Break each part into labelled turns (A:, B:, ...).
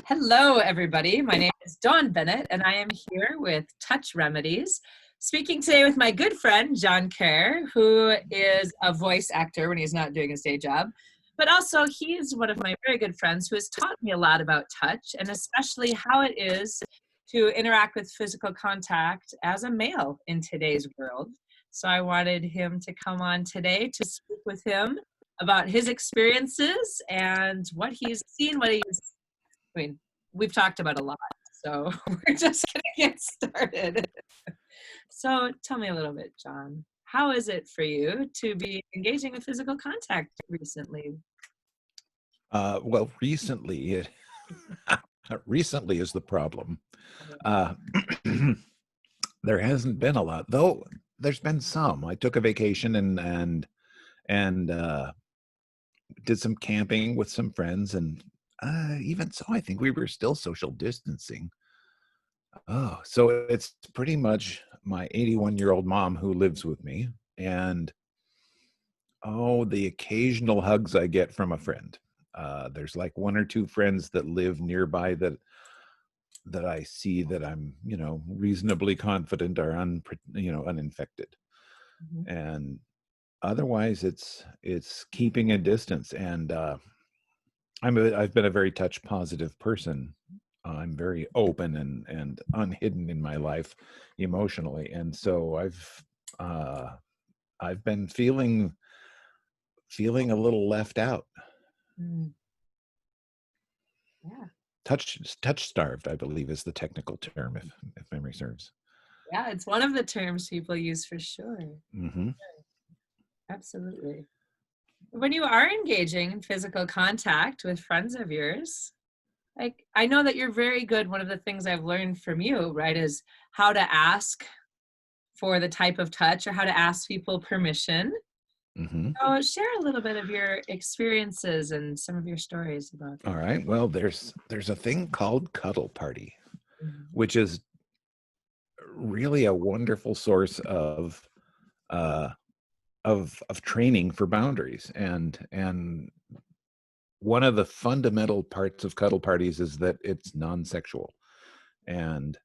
A: Hello, everybody. My name is Dawn Bennett, and I am here with Touch Remedies, speaking today with my good friend, Jon Kerr, who is a voice actor when he's not doing his day job. But also, he is one of my very good friends who has taught me a lot about touch, and especially how it is to interact with physical contact as a male in today's world. So I wanted him to come on today to speak with him about his experiences and what he's seen, I mean, we've talked about a lot, so we're just going to get started. So tell me a little bit, Jon. How is it for you to be engaging with physical contact recently?
B: Well, recently is the problem. Uh, there hasn't been a lot, though. There's been some. I took a vacation and did some camping with some friends, and even so, I think we were still social distancing. Oh, so it's pretty much my 81-year-old mom who lives with me, and the occasional hugs I get from a friend. There's like one or two friends that live nearby that I see that I'm, reasonably confident are uninfected.
A: Mhm.
B: And otherwise it's keeping a distance. And I've been a very touch positive person. I'm very open and unhidden in my life emotionally. And so I've been feeling a little left out.
A: Mm. Yeah.
B: Touch starved, I believe, is the technical term, if memory serves.
A: Yeah, it's one of the terms people use for sure.
B: Mm-hmm.
A: Absolutely. When you are engaging in physical contact with friends of yours, like I know that you're very good. One of the things I've learned from you, right, is how to ask for the type of touch or how to ask people permission.
B: Mm-hmm.
A: So share a little bit of your experiences and some of your stories about
B: All
A: that.
B: right. Well, there's a thing called Cuddle Party,
A: Mhm.
B: which is really a wonderful source uh, of training for boundaries. And one of the fundamental parts of Cuddle Parties is that it's non-sexual. And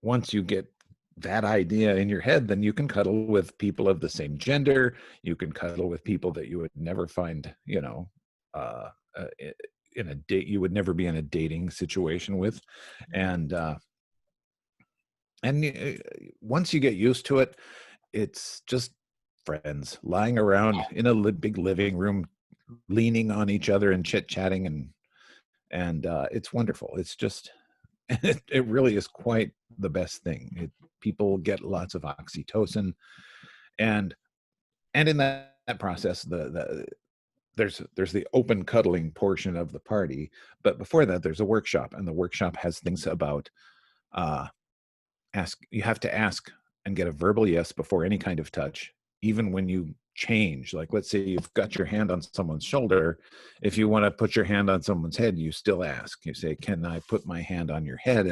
B: once you get that idea in your head, then you can cuddle with people of the same gender. You can cuddle with people that you would never find, uh, uh, in a date. You would never be in a dating situation with, and once you get used to it, it's just friends lying around in a big living room, leaning on each other and chit chatting, and it's wonderful. It's just it really is quite the best thing. People get lots of oxytocin, and in that process, there's the open cuddling portion of the party, but before that, there's a workshop, and the workshop has things about uh, you have to ask and get a verbal yes before any kind of touch, even when you change. Like, let's say you've got your hand on someone's shoulder. If you want to put your hand on someone's head, you still ask. You say, can I put my hand on your head,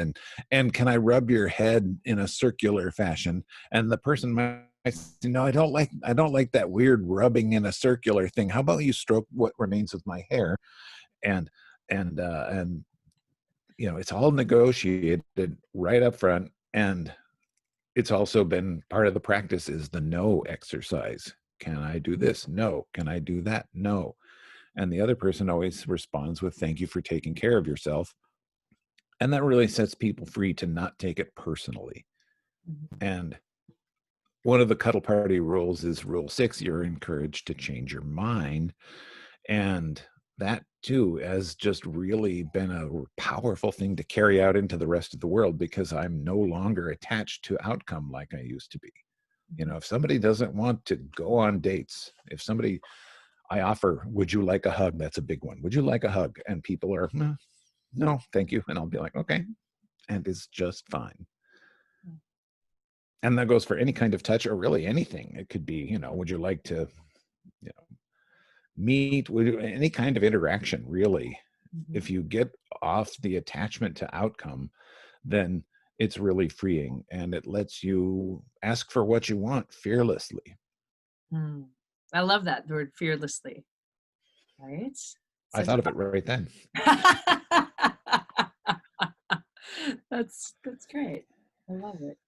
B: and can I rub your head in a circular fashion? And the person might say, no, I don't like that weird rubbing in a circular thing. How about you stroke what remains of my hair? And and uh and it's all negotiated right up front. And it's also been part of the practice is the no exercise. Can I do this? No. Can I do that? No. And the other person always responds with, thank you for taking care of yourself. And that really sets people free to not take it personally.
A: Mhm.
B: And one of the Cuddle Party rules is Rule 6. You're encouraged to change your mind. And that too has just really been a powerful thing to carry out into the rest of the world, because I'm no longer attached to outcome like I used to be. If somebody doesn't want to go on dates, I offer, would you like a hug? That's a big one. Would you like a hug? And people are, no, thank you. And I'll be like, okay. And it's just fine. And that goes for any kind of touch, or really anything. It could be, would you like to, meet, any kind of interaction, really.
A: Mhm.
B: If you get off the attachment to outcome, then it's really freeing, and it lets you ask for what you want fearlessly.
A: Mm. I love that word fearlessly, right?
B: I
A: Such
B: thought of it right then.
A: That's great. I love it.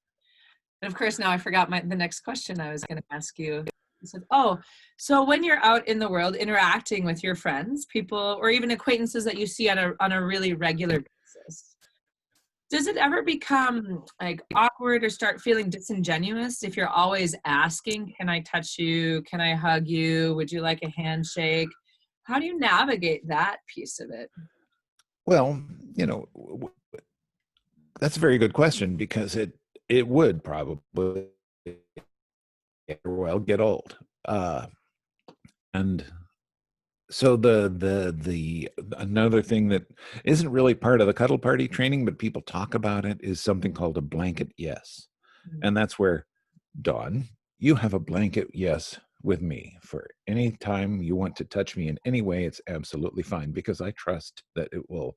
A: And of course, now I forgot the next question I was going to ask you. You said, "Oh, so when you're out in the world interacting with your friends, people, or even acquaintances that you see on a really regular basis, does it ever become like awkward or start feeling disingenuous if you're always asking, 'Can I touch you? Can I hug you? Would you like a handshake?' How do you navigate that piece of it?"
B: Well, you know, that's a very good question because it would probably well get old. And so the another thing that isn't really part of the cuddle party training, but people talk about it, is something called a blanket yes.
A: Mm.
B: And that's where, Dawn, you have a blanket yes with me for any time you want to touch me in any way. It's absolutely fine because I trust that it will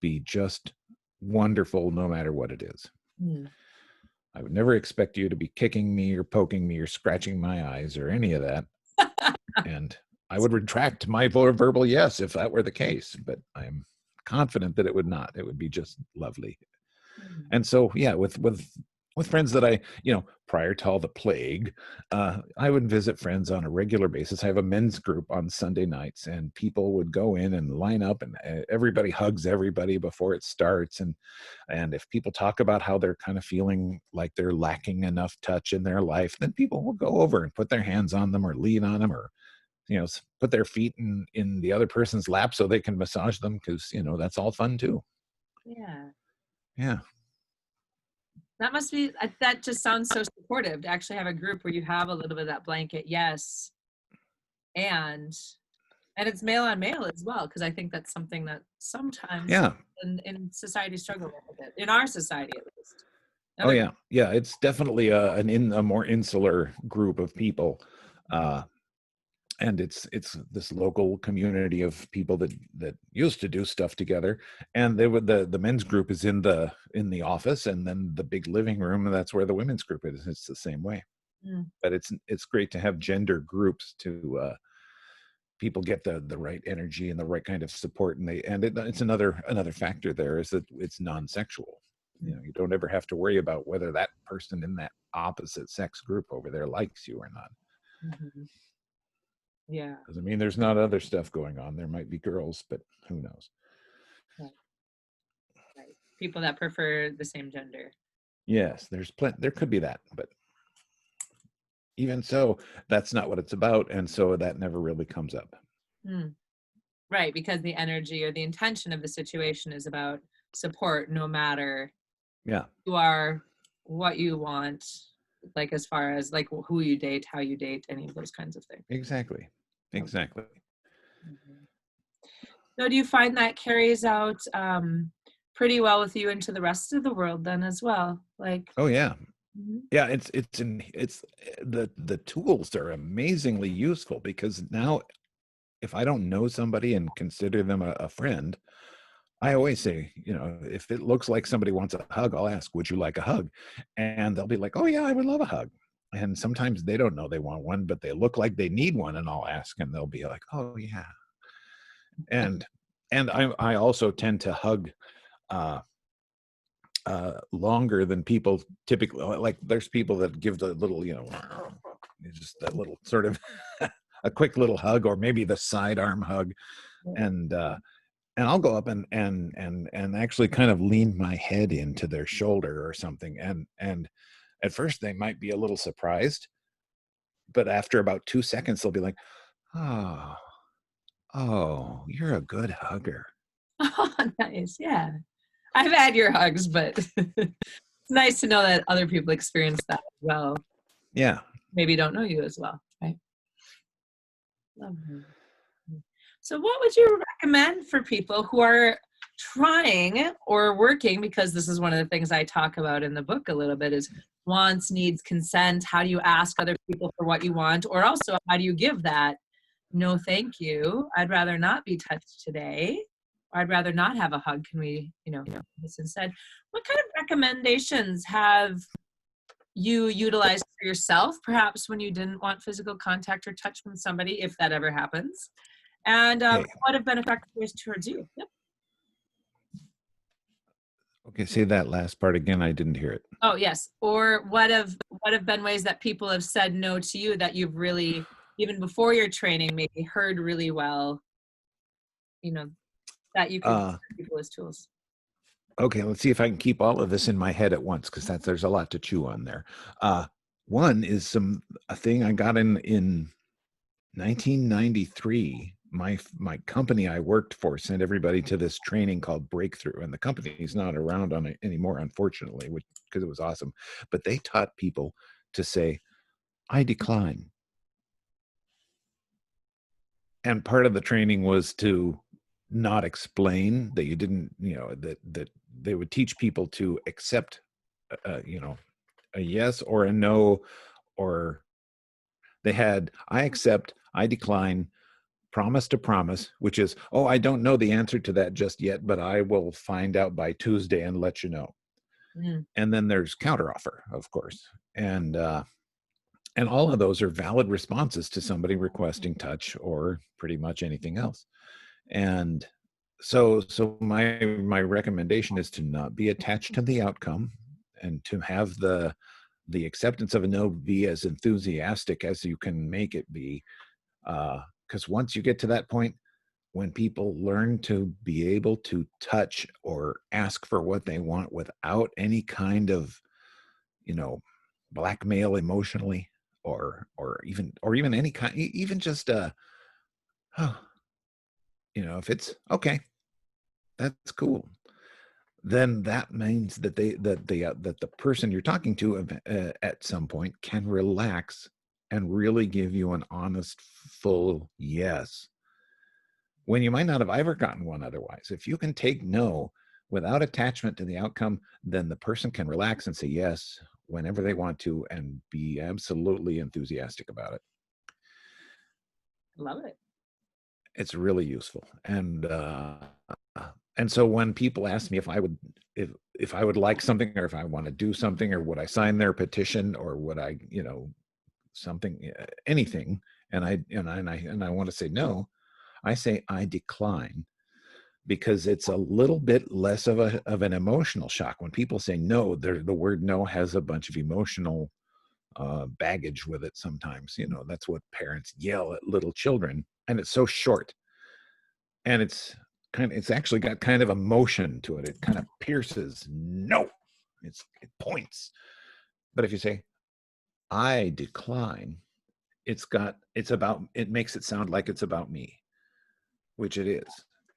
B: be just wonderful no matter what it is.
A: Mm.
B: I would never expect you to be kicking me or poking me or scratching my eyes or any of that. And I would retract my verbal yes if that were the case, but I'm confident that it would not. It would be just lovely.
A: Mm.
B: And so, yeah, with friends that I, prior to all the plague, I would visit friends on a regular basis. I have a men's group on Sunday nights, and people would go in and line up, and everybody hugs everybody before it starts. And if people talk about how they're kind of feeling like they're lacking enough touch in their life, then people will go over and put their hands on them or lean on them, or put their feet in the other person's lap so they can massage them, because that's all fun too.
A: Yeah.
B: Yeah.
A: That must be, that just sounds so supportive to actually have a group where you have a little bit of that blanket, yes, and it's male on male as well, because I think that's something that sometimes
B: Yeah.
A: in society struggle with it, in our society at least.
B: Oh
A: Other,
B: yeah. It's definitely a more insular group of people, and it's this local community of people that used to do stuff together. And they would the men's group is in the office, and then the big living room, and that's where the women's group is. It's the same way.
A: mm,
B: But it's great to have gender groups to people get the right energy and the right kind of support, and it's another factor there is that it's non-sexual.
A: mm,
B: You don't ever have to worry about whether that person in that opposite sex group over there likes you or not.
A: mhm. Yeah,
B: Doesn't mean there's not other stuff going on. There might be girls, but who knows?
A: right, right. People that prefer the same gender.
B: Yes, there could be that, but even so, that's not what it's about, and so that never really comes up.
A: Mm. Right, because the energy or the intention of the situation is about support, no matter
B: Yeah,
A: who you are, what you want, like as far as like who you date, how you date, any of those kinds of things.
B: exactly. Exactly.
A: Mhm. So do you find that carries out pretty well with you into the rest of the world then as well? Like,
B: Oh yeah.
A: mhm.
B: Yeah, it's the tools are amazingly useful, because now if I don't know somebody and consider them a friend, I always say, if it looks like somebody wants a hug, I'll ask, would you like a hug? And they'll be like, oh yeah, I would love a hug. And sometimes they don't know they want one, but they look like they need one, and I'll ask, and they'll be like, oh yeah. And I also tend to hug uh longer than people typically. Like, there's people that give the little, just that little sort of a quick little hug, or maybe the sidearm hug. And I'll go up and actually kind of lean my head into their shoulder or something. And at first they might be a little surprised, but after about 2 seconds they'll be like, oh, oh, you're a good hugger.
A: Oh, nice. Yeah. I've had your hugs, but it's nice to know that other people experience that as well.
B: Yeah.
A: Maybe don't know you as well, right? Lovely. So what would you recommend for people who are trying or working, because this is one of the things I talk about in the book a little bit, is wants, needs, consent. How do you ask other people for what you want? Or also, how do you give that? No, thank you. I'd rather not be touched today. Or I'd rather not have a hug. Can we, do this instead? What kind of recommendations have you utilized for yourself, perhaps when you didn't want physical contact or touch from somebody, if that ever happens? And
B: Okay.
A: what have been effective ways towards you? Yep.
B: Okay, say that last part again. I didn't hear it.
A: Oh, yes. Or what have been ways that people have said no to you that you've really, even before your training, maybe heard really well, you know, that you could
B: Uh,
A: give people as tools?
B: okay, let's see if I can keep all of this in my head at once, because there's a lot to chew on there. One is a thing I got in 1993. My company I worked for sent everybody to this training called Breakthrough, and the company is not around on it anymore, unfortunately, because it was awesome. But they taught people to say, "I decline," and part of the training was to not explain that you didn't, that they would teach people to accept, a yes or a no, or they had I accept, I decline, promise to promise, which is, oh, I don't know the answer to that just yet, but I will find out by Tuesday and let you know.
A: Mm.
B: And then there's counteroffer, of course. And all of those are valid responses to somebody requesting touch or pretty much anything else. And so my recommendation is to not be attached to the outcome, and to have the acceptance of a no be as enthusiastic as you can make it be. Because once you get to that point, when people learn to be able to touch or ask for what they want without any kind of, you know, blackmail emotionally, or even any kind, even just oh, if it's okay, that's cool, then that means that the person you're talking to at some point can relax and really give you an honest, full yes, when you might not have ever gotten one otherwise. If you can take no without attachment to the outcome, then the person can relax and say yes whenever they want to and be absolutely enthusiastic about it.
A: Love it.
B: It's really useful. And so when people ask me if I would like something, or if I want to do something, or would I sign their petition, or would I, something, anything, and I want to say no, I say I decline, because it's a little bit less of an emotional shock. When people say no, the word no has a bunch of emotional baggage with it. Sometimes, that's what parents yell at little children, and it's so short, and it's actually got kind of emotion to it. It kind of pierces. No, it points. But if you say I decline, it makes it sound like it's about me, which it is,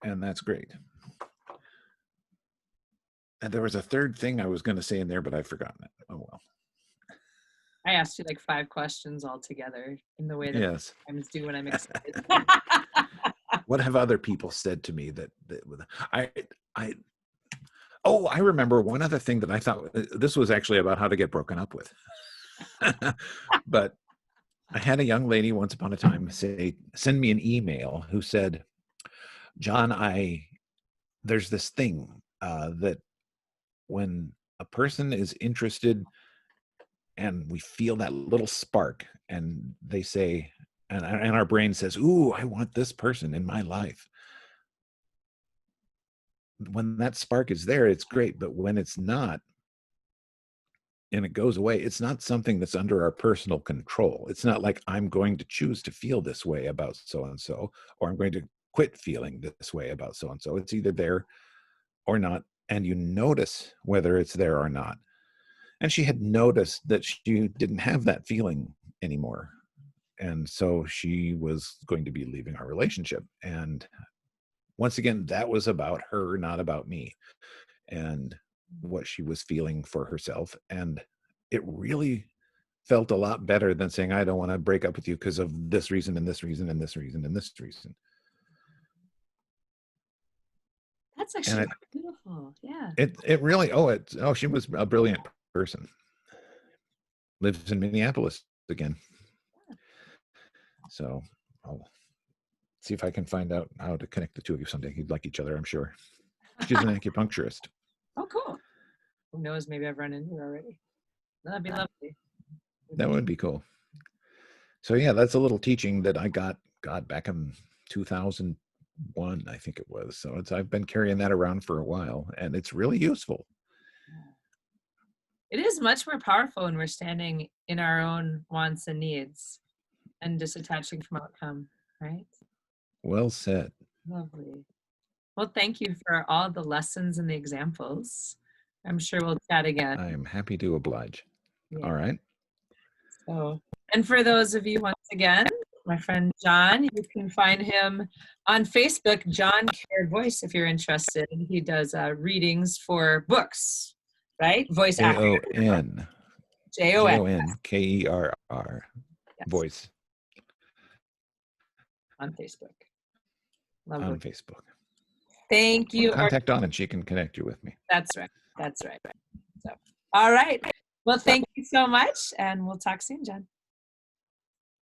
B: and that's great. And there was a third thing I was going to say in there, but I've forgotten it. Oh well.
A: I asked you like 5 questions all together in the way that
B: Yes.
A: I sometimes do when I'm excited.
B: What have other people said to me that I I oh, I remember one other thing that I thought, this was actually about how to get broken up with. But I had a young lady once upon a time send me an email who said, "Jon, there's this thing that when a person is interested and we feel that little spark, and they say, and our brain says, ooh, I want this person in my life. When that spark is there, it's great. But when it's not, and it goes away, it's not something that's under our personal control. It's not like I'm going to choose to feel this way about so and so, or I'm going to quit feeling this way about so and so. It's either there or not. And you notice whether it's there or not." And she had noticed that she didn't have that feeling anymore. And so she was going to be leaving our relationship. And once again, that was about her, not about me, and what she was feeling for herself. And it really felt a lot better than saying, I don't want to break up with you because of this reason and this reason and this reason and this reason.
A: That's
B: And
A: actually beautiful. Yeah.
B: it really, she was a brilliant person. Lives in Minneapolis again. So I'll see if I can find out how to connect the two of you someday. You'd like each other, I'm sure. She's an acupuncturist.
A: Oh, cool. Who knows? Maybe I've run into her already. That'd be lovely.
B: That would be cool. So yeah, that's a little teaching that I got back in 2001, I think it was. So I've been carrying that around for a while, and it's really useful.
A: it is much more powerful when we're standing in our own wants and needs and disattaching from outcome, right?
B: Well said.
A: Lovely. Well, thank you for all the lessons and the examples. I'm sure we'll chat again.
B: I am happy to oblige.
A: Yeah.
B: All right.
A: So, and for those of you, once again, my friend Jon, you can find him on Facebook, Jon Kerr Voice, if you're interested. He does readings for books, right? Voice actor.
B: Jon.
A: Jon.
B: Jonkerr.
A: Yes.
B: Voice.
A: On Facebook. Lovely.
B: On Facebook.
A: Thank you.
B: Contact Dawn and she can connect you with me.
A: That's right. That's right. So, all right. Well, thank you so much, and we'll talk soon, Jon.